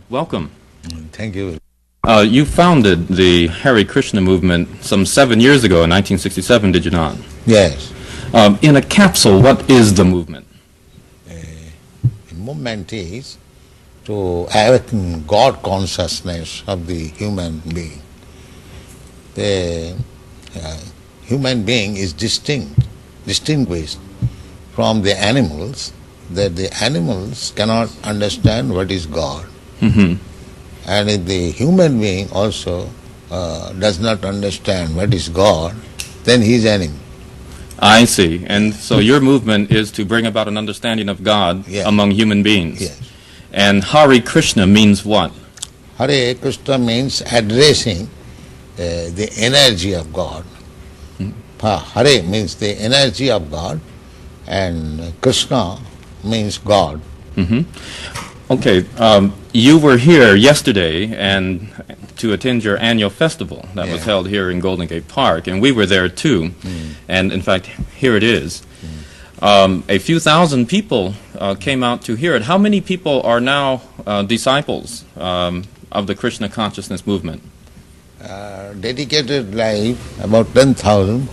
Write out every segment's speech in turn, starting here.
Welcome. Thank you. You founded the Hare Krishna movement some 7 years ago in 1967, did you not? Yes. In a capsule, what is the movement? The movement is to awaken God consciousness of the human being. The human being is distinguished from the animals, that the animals cannot understand what is God. Mm-hmm. And if the human being also does not understand what is God, then he is enemy. I see. And so your movement is to bring about an understanding of God among human beings. Yes. And Hare Krishna means what? Hare Krishna means addressing the energy of God. Hare means the energy of God, and Krishna means God. Mm-hmm. Okay, you were here yesterday and to attend your annual festival that was held here in Golden Gate Park, and we were there too. And in fact, here it is. A few thousand people came out to hear it. How many people are now disciples of the Krishna consciousness movement? Dedicated life, about 10,000.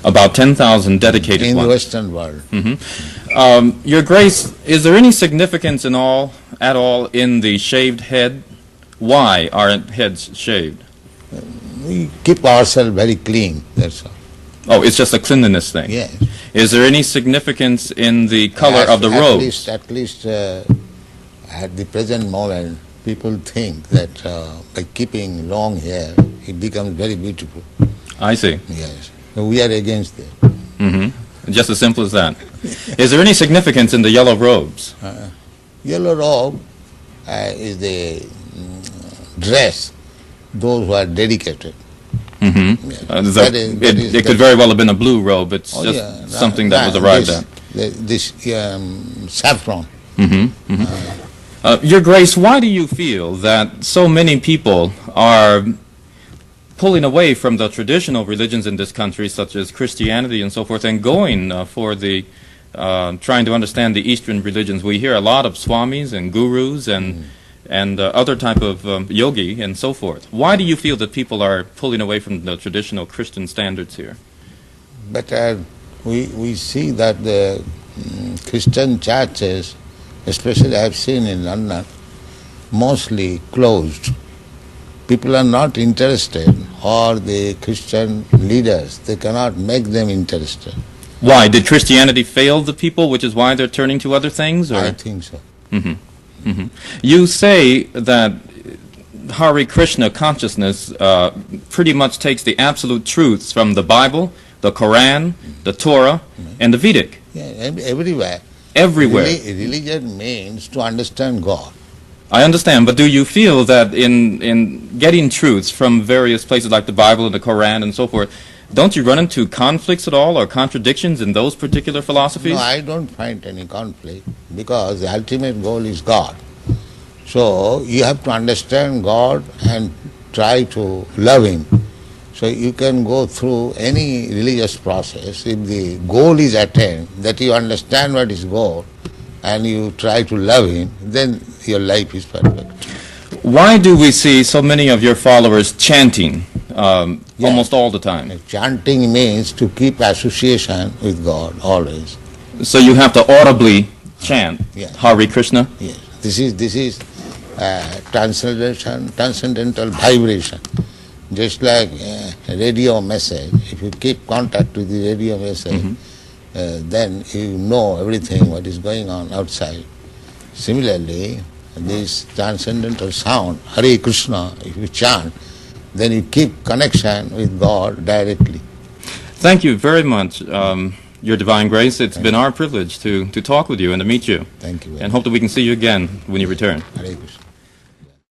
About 10,000 dedicated in ones. the Western world. Mm-hmm. Your Grace, is there any significance at all in the shaved head? Why are heads shaved? We keep ourselves very clean, that's all. Oh, it's just a cleanliness thing? Yes. Is there any significance in the color of the robes? At least at the present moment, people think that by keeping long hair, it becomes very beautiful. I see. Yes. So we are against that. Mm-hmm. Just as simple as that. Is there any significance in the yellow robes? Yellow robe is the dress, those who are dedicated. Mm-hmm. Yes. It could very well have been a blue robe. It's something that was arrived at. This saffron. Mm-hmm. Mm-hmm. Your Grace, why do you feel that so many people are pulling away from the traditional religions in this country, such as Christianity and so forth, and going for the trying to understand the Eastern religions? We hear a lot of swamis and gurus and other type of yogi and so forth. Why do you feel that people are pulling away from the traditional Christian standards here? But we see that the Christian churches, especially I have seen in London, mostly closed. People are not interested, or the Christian leaders, they cannot make them interested. Why? Did Christianity fail the people, which is why they're turning to other things? Or? I think so. Mm-hmm. Mm-hmm. You say that Hare Krishna consciousness pretty much takes the absolute truths from the Bible, the Quran, the Torah, and the Vedic. Yeah, everywhere. Everywhere. Religion means to understand God. I understand, but do you feel that in getting truths from various places like the Bible and the Quran and so forth, don't you run into conflicts at all or contradictions in those particular philosophies? No, I don't find any conflict, because the ultimate goal is God. So you have to understand God and try to love Him. So you can go through any religious process. If the goal is attained, that you understand what is goal, and you try to love Him, then your life is perfect. Why do we see so many of your followers chanting almost all the time? Chanting means to keep association with God always. So you have to audibly chant Hare Krishna? Yes. This is transcendental vibration. Just like a radio message, if you keep contact with the radio message, then you know everything what is going on outside. Similarly, this transcendental sound, Hare Krishna, if you chant, then you keep connection with God directly. Thank you very much, Your Divine Grace. It's been our privilege to talk with you and to meet you. Thank you. And hope that we can see you again when you return. Hare Krishna.